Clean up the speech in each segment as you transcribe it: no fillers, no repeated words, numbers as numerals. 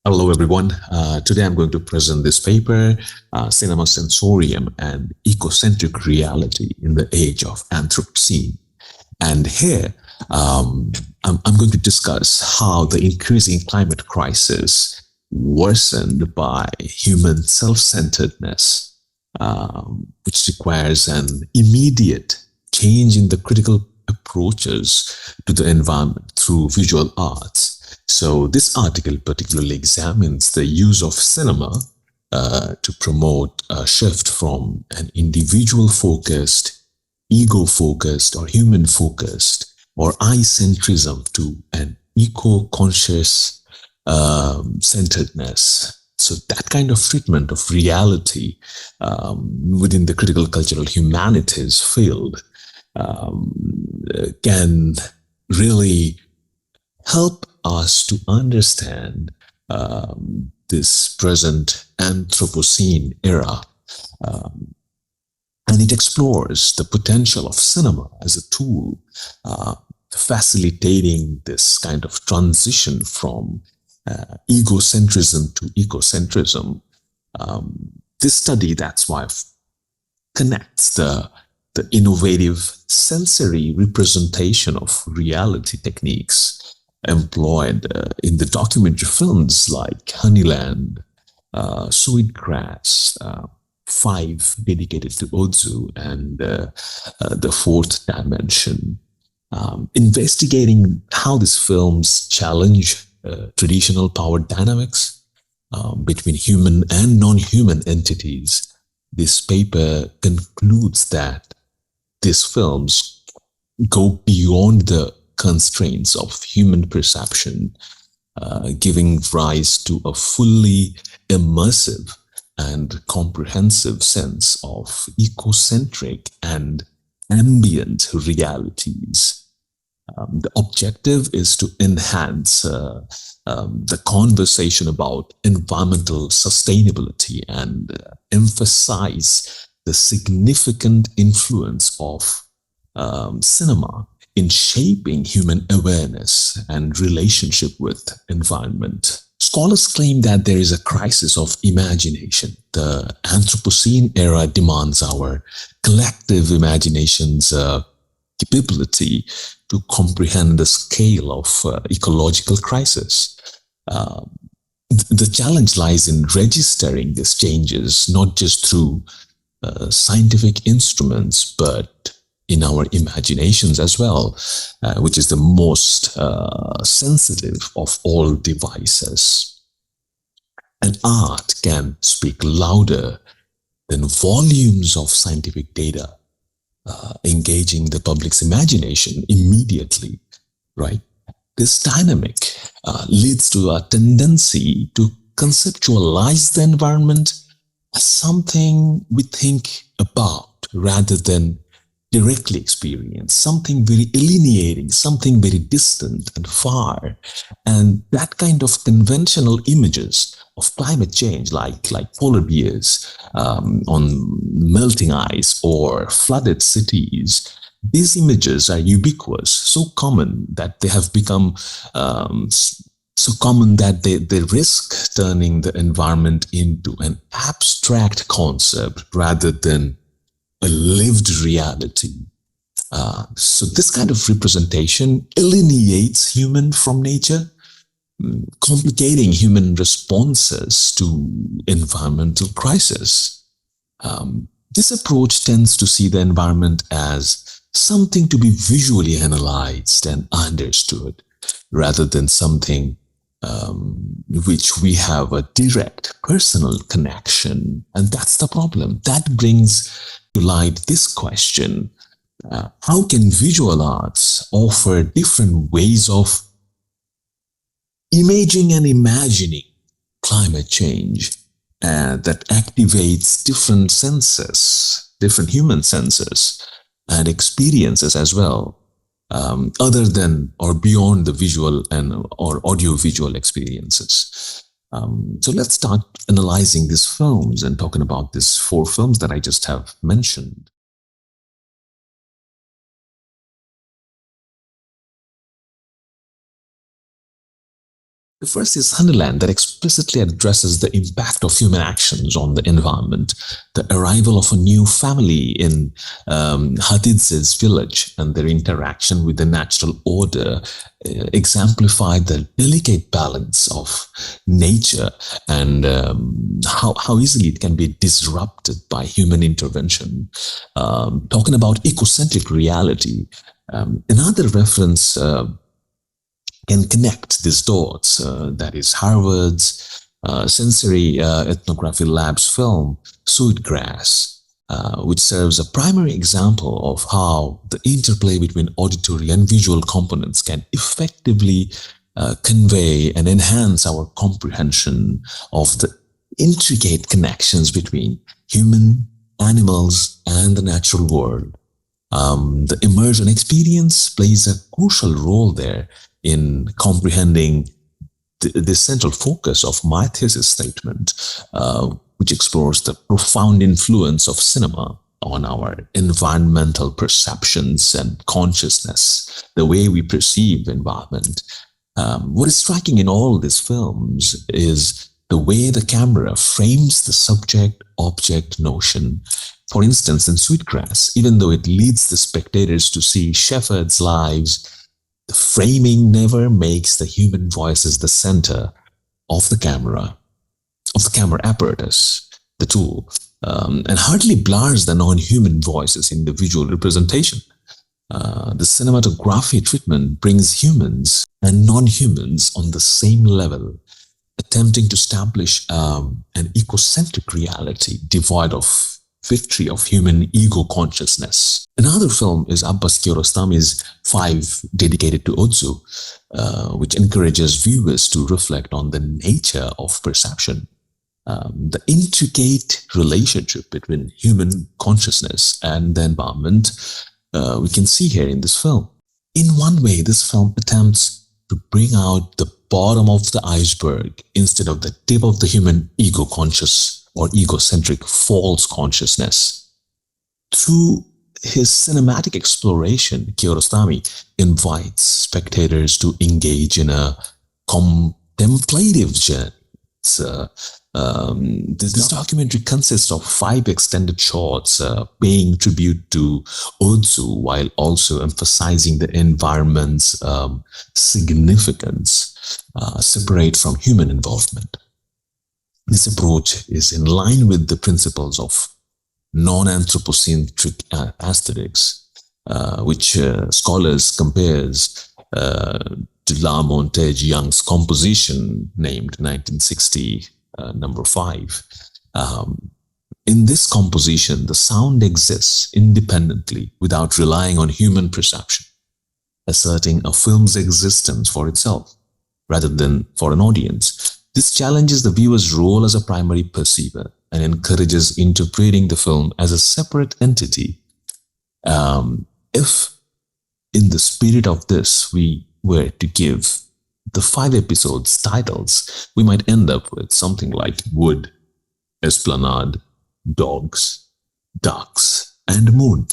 Hello, everyone. Today I'm going to present this paper, Cinema Sensorium and Ecocentric Reality in the Age of Anthropocene. And here, I'm going to discuss how the increasing climate crisis worsened by human self-centeredness, which requires an immediate change in the critical approaches to the environment through visual arts. So this article particularly examines the use of cinema to promote a shift from an individual-focused, ego-focused, or human-focused, or I-centrism to an eco-conscious centeredness. So that kind of treatment of reality within the critical cultural humanities field can really help us to understand this present Anthropocene era. And it explores the potential of cinema as a tool facilitating this kind of transition from egocentrism to ecocentrism. This study, that's why, connects the innovative sensory representation of reality techniques employed in the documentary films like Honeyland, Sweetgrass, Five dedicated to Ozu, and The Fourth Dimension, investigating how these films challenge traditional power dynamics between human and non-human entities. This paper concludes that these films go beyond the constraints of human perception, giving rise to a fully immersive and comprehensive sense of ecocentric and ambient realities. The objective is to enhance the conversation about environmental sustainability and emphasize the significant influence of cinema in shaping human awareness and relationship with environment. Scholars claim that there is a crisis of imagination. The Anthropocene era demands our collective imagination's capability to comprehend the scale of ecological crisis. The challenge lies in registering these changes, not just through scientific instruments, but in our imaginations as well, which is the most sensitive of all devices. And art can speak louder than volumes of scientific data, engaging the public's imagination immediately, right? This dynamic leads to a tendency to conceptualize the environment as something we think about rather than directly experience, something very alienating, something very distant and far. And that kind of conventional images of climate change, like polar bears on melting ice or flooded cities, these images are ubiquitous, so common that they have become so common that they risk turning the environment into an abstract concept rather than a lived reality. So this kind of representation alienates human from nature, complicating human responses to environmental crisis. This approach tends to see the environment as something to be visually analyzed and understood, rather than something which we have a direct personal connection. And that's the problem. That brings to light this question: how can visual arts offer different ways of imaging and imagining climate change that activates different senses, different human senses and experiences as well, other than or beyond the visual and or audio-visual experiences. So let's start analyzing these films and talking about these 4 films that I just have mentioned. The The first is Honeyland, that explicitly addresses the impact of human actions on the environment. The arrival of a new family in Hadidze's village and their interaction with the natural order exemplify the delicate balance of nature and how easily it can be disrupted by human intervention. Talking about ecocentric reality, another reference can connect these dots. That is Harvard's sensory ethnography lab's film, Sweetgrass, which serves a primary example of how the interplay between auditory and visual components can effectively convey and enhance our comprehension of the intricate connections between human, animals, and the natural world. The immersion experience plays a crucial role there in comprehending the central focus of my thesis statement, which explores the profound influence of cinema on our environmental perceptions and consciousness, the way we perceive the environment. What is striking in all these films is the way the camera frames the subject-object notion. For instance, in Sweetgrass, even though it leads the spectators to see shepherds' lives, the framing never makes the human voices the center of the camera apparatus, the tool, and hardly blurs the non-human voices in the visual representation. The cinematography treatment brings humans and non-humans on the same level, attempting to establish an ecocentric reality devoid of victory of human ego consciousness. Another film is Abbas Kiarostami's 5 dedicated to Ozu, which encourages viewers to reflect on the nature of perception, the intricate relationship between human consciousness and the environment we can see here in this film. In one way, this film attempts to bring out the bottom of the iceberg instead of the tip of the human ego conscious or egocentric false consciousness. Through his cinematic exploration, Kiarostami invites spectators to engage in a contemplative journey. This documentary consists of 5 extended shots paying tribute to Ozu while also emphasizing the environment's significance separate from human involvement. This approach is in line with the principles of non-anthropocentric aesthetics, which scholars compares to Lamontage Young's composition named 1960 number 5. In this composition, the sound exists independently without relying on human perception, asserting a film's existence for itself rather than for an audience. This challenges the viewer's role as a primary perceiver and encourages interpreting the film as a separate entity. If, in the spirit of this, we were to give the 5 episodes titles, we might end up with something like Wood, Esplanade, Dogs, Ducks, and Moon.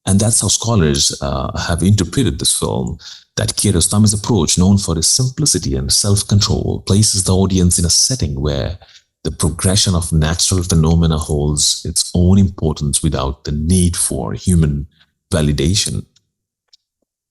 And that's how scholars have interpreted this film, that Kiarostami's approach, known for its simplicity and self-control, places the audience in a setting where the progression of natural phenomena holds its own importance without the need for human validation.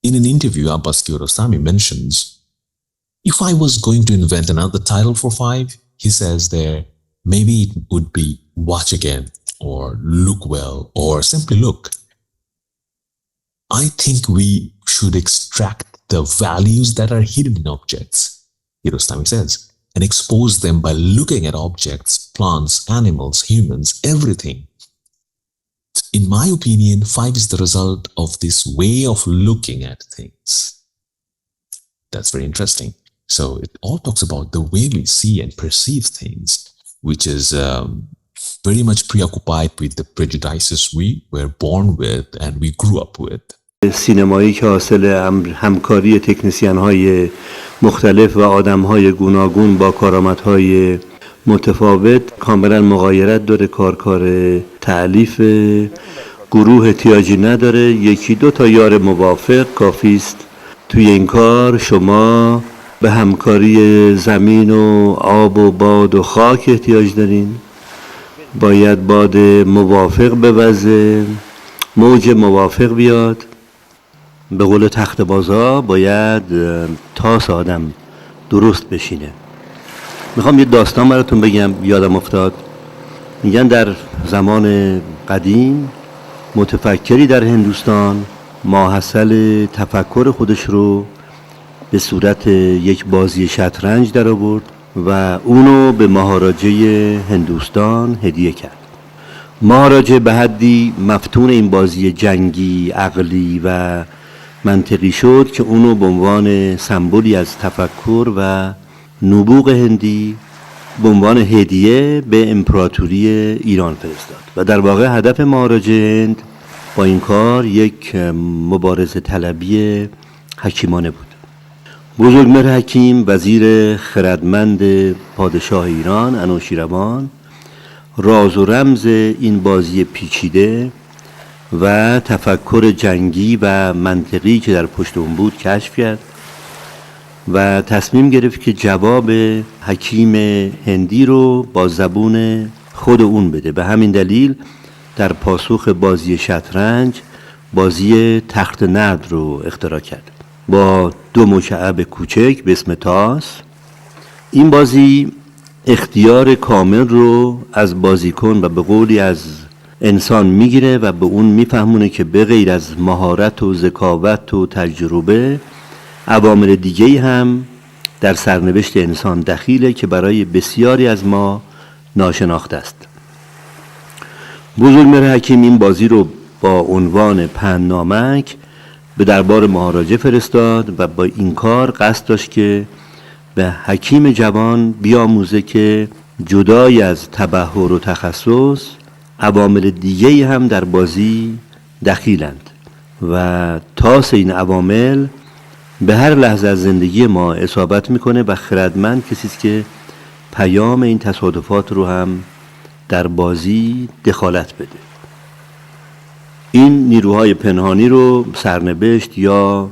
In an interview, Abbas Kiarostami mentions, if I was going to invent another title for 5, he says there, maybe it would be Watch Again, or Look Well, or simply Look. I think we should extract the values that are hidden in objects, Kiarostami says, and expose them by looking at objects, plants, animals, humans, everything. In my opinion, 5 is the result of this way of looking at things. That's very interesting. So it all talks about the way we see and perceive things, which is very much preoccupied with the prejudices we were born with and we grew up with. سینمایی که حاصل همکاری تکنسین‌های مختلف و آدم‌های گوناگون با کارآمدهای متفاوت کاملا مغایرت داره. کار تألیف، گروه احتیاجی نداره، 1-2 تا یار موافق کافی است. توی این کار شما به همکاری زمین و آب و باد و خاک احتیاج دارین. باید باد موافق بوزه، موج موافق بیاد. به قول تخت بازا باید تاس آدم درست بشینه. میخوام یه داستان براتون بگم، یادم افتاد. میگن در زمان قدیم متفکری در هندوستان ماحصل تفکر خودش رو به صورت یک بازی شطرنج در آورد و اونو به مهاراجه هندوستان هدیه کرد. مهاراجه به حدی مفتون این بازی جنگی، عقلی و منطقی شد که اونو به عنوان سمبولی از تفکر و نبوغ هندی به عنوان هدیه به امپراتوری ایران فرستاد و در واقع هدف مهاراجه هند با این کار یک مبارزه طلبی حکیمانه بود. بزرگمهر حکیم، وزیر خردمند پادشاه ایران انوشیروان، راز و رمز این بازی پیچیده و تفکر جنگی و منطقی که در پشت اون بود کشف کرد و تصمیم گرفت که جواب حکیم هندی رو با زبون خود اون بده. به همین دلیل در پاسخ بازی شطرنج بازی تخت نرد رو اختراع کرد با 2 مکعب کوچک به اسم تاس. این بازی اختیار کامل رو از بازیکن و به قولی از انسان میگیره و به اون میفهمونه که به غیر از مهارت و ذکاوت و تجربه، عوامل دیگه‌ای هم در سرنوشت انسان دخیله که برای بسیاری از ما ناشناخته است. بزرگمهر حکیم این بازی رو با عنوان پندنامک به دربار مهاراجه فرستاد و با این کار قصد داشت که به حکیم جوان بیاموزه که جدای از تبحر و تخصص، عوامل دیگه‌ای هم در بازی دخیلند و تاس این عوامل به هر لحظه از زندگی ما اصابت میکنه و خردمند کسی است که پیام این تصادفات رو هم در بازی دخالت بده. این نیروهای پنهانی رو سرنوشت یا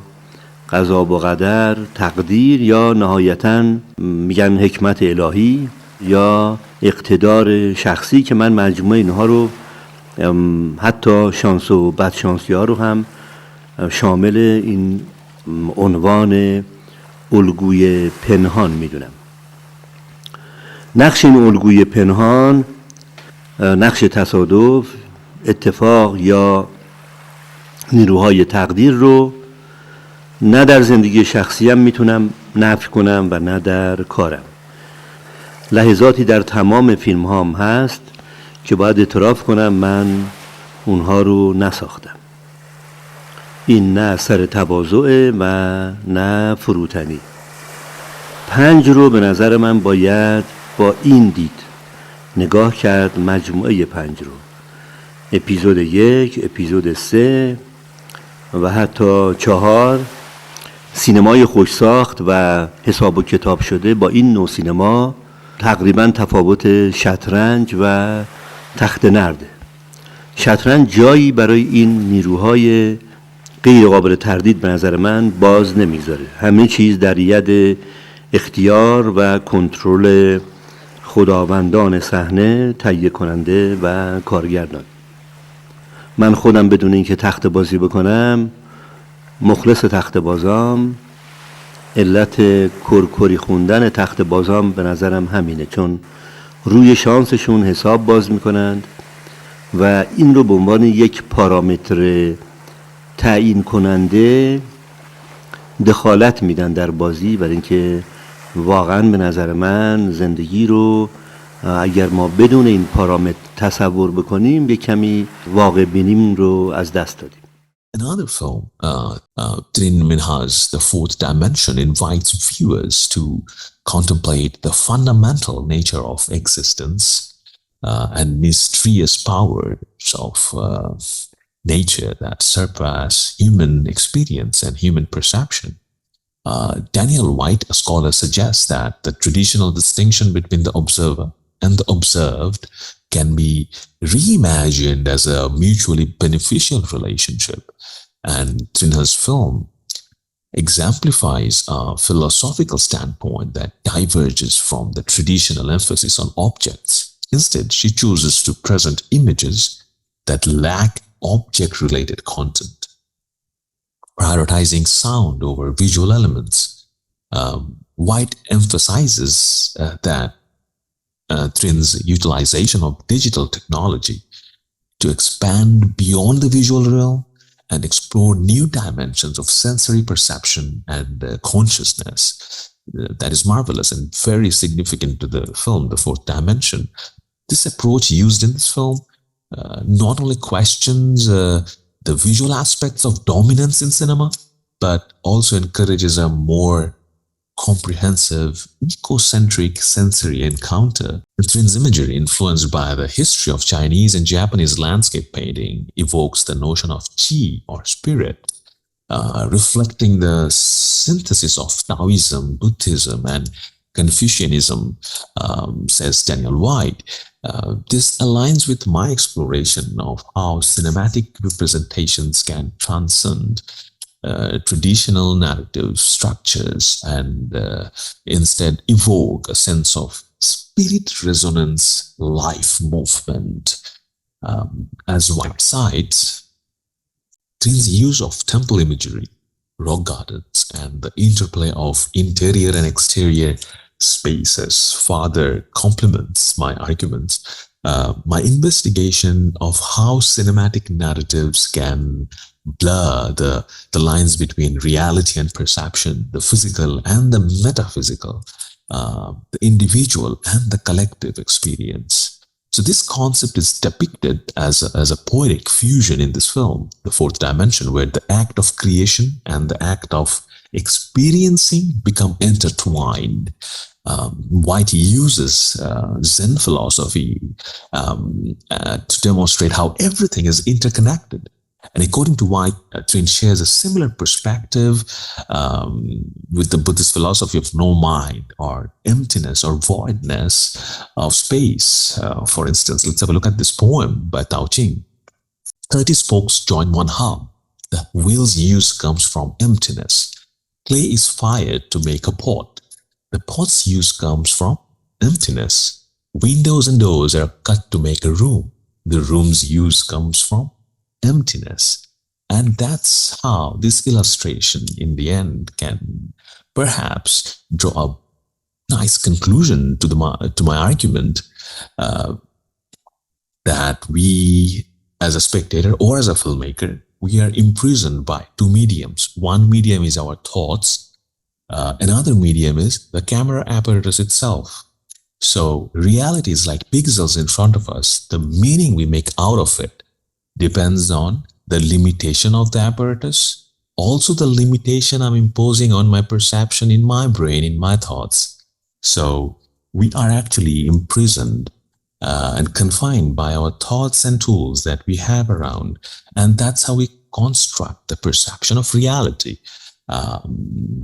قضا و قدر، تقدیر یا نهایتاً میگن حکمت الهی یا اقتدار شخصی که من مجموعه اینها رو حتی شانس و بدشانسی ها رو هم شامل این عنوان الگوی پنهان میدونم. نقش این الگوی پنهان، نقش تصادف، اتفاق یا نیروهای تقدیر رو نه در زندگی شخصیم میتونم نفی کنم و نه در کارم. لحظاتی در تمام فیلم هام هست که باید اعتراف کنم من اونها رو نساختم. این نه اثر تواضع و نه فروتنی. 5 رو به نظر من باید با این دید نگاه کرد، مجموعه 5 رو، اپیزود 1، اپیزود 3 و حتی 4. سینمای خوش ساخت و حساب و کتاب شده با این نوع سینما تقریبا تفاوت شطرنج و تخت نرده. شطرنج جایی برای این نیروهای غیر قابل تردید به نظر من باز نمیذاره. همه چیز در ید اختیار و کنترل خداوندان صحنه، تهیه کننده و کارگردان. من خودم بدون اینکه تخت بازی بکنم مخلص تخت بازام. علت کرکری خوندن تخت بازام به نظرم همینه، چون روی شانسشون حساب باز میکنند و این رو به عنوان یک پارامتر تعیین کننده دخالت میدن در بازی، برای اینکه واقعا به نظر من زندگی رو اگر ما بدون این پارامتر تصور بکنیم یک کمی واقع بینیم رو از دست دادیم. Another film, Trin Minha's The Fourth Dimension, invites viewers to contemplate the fundamental nature of existence and mysterious powers of nature that surpass human experience and human perception. Daniel White, a scholar, suggests that the traditional distinction between the observer and the observed can be reimagined as a mutually beneficial relationship. And Trinha's film exemplifies a philosophical standpoint that diverges from the traditional emphasis on objects. Instead, she chooses to present images that lack object-related content, prioritizing sound over visual elements. White emphasizes that Trin's utilization of digital technology to expand beyond the visual realm and explore new dimensions of sensory perception and consciousness. That is marvelous and very significant to the film, The Fourth Dimension. This approach used in this film not only questions the visual aspects of dominance in cinema, but also encourages a more comprehensive, ecocentric sensory encounter. Trin's imagery, influenced by the history of Chinese and Japanese landscape painting, evokes the notion of qi or spirit, reflecting the synthesis of Taoism, Buddhism, and Confucianism, says Daniel White. This aligns with my exploration of how cinematic representations can transcend traditional narrative structures and instead evoke a sense of spirit resonance, life movement. As White cites, Trin's use of temple imagery, rock gardens, and the interplay of interior and exterior spaces further complements my arguments. My investigation of how cinematic narratives can blur the lines between reality and perception, the physical and the metaphysical, the individual and the collective experience. So this concept is depicted as a poetic fusion in this film, The Fourth Dimension, where the act of creation and the act of experiencing become intertwined. White uses Zen philosophy to demonstrate how everything is interconnected. And according to White, Trin shares a similar perspective with the Buddhist philosophy of no mind or emptiness or voidness of space. For instance, let's have a look at this poem by Tao Ching. 30 spokes join one hub. The wheel's use comes from emptiness. Clay is fired to make a pot. The pot's use comes from emptiness. Windows and doors are cut to make a room. The room's use comes from emptiness. And that's how this illustration in the end can perhaps draw a nice conclusion to my argument that we, as a spectator or as a filmmaker, we are imprisoned by two mediums. One medium is our thoughts. Another medium is the camera apparatus itself. So reality is like pixels in front of us. The meaning we make out of it depends on the limitation of the apparatus, also the limitation I'm imposing on my perception in my brain, in my thoughts. So we are actually imprisoned and confined by our thoughts and tools that we have around. And that's how we construct the perception of reality.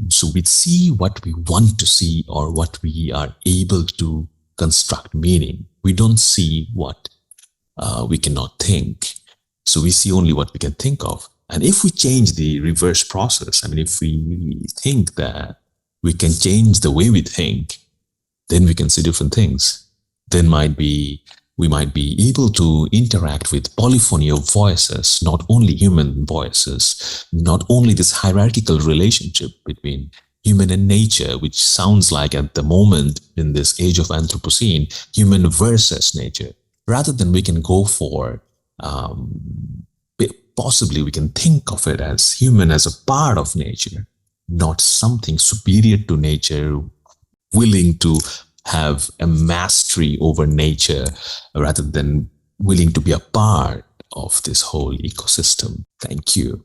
So we see what we want to see or what we are able to construct meaning. We don't see what we cannot think. So we see only what we can think of. And if we change the reverse process, I mean, if we think that we can change the way we think, then we can see different things. Then we might be able to interact with polyphony of voices, not only human voices, not only this hierarchical relationship between human and nature, which sounds like at the moment in this age of Anthropocene, human versus nature. Rather than we can go for, possibly we can think of it as human as a part of nature, not something superior to nature, willing to have a mastery over nature rather than willing to be a part of this whole ecosystem. Thank you.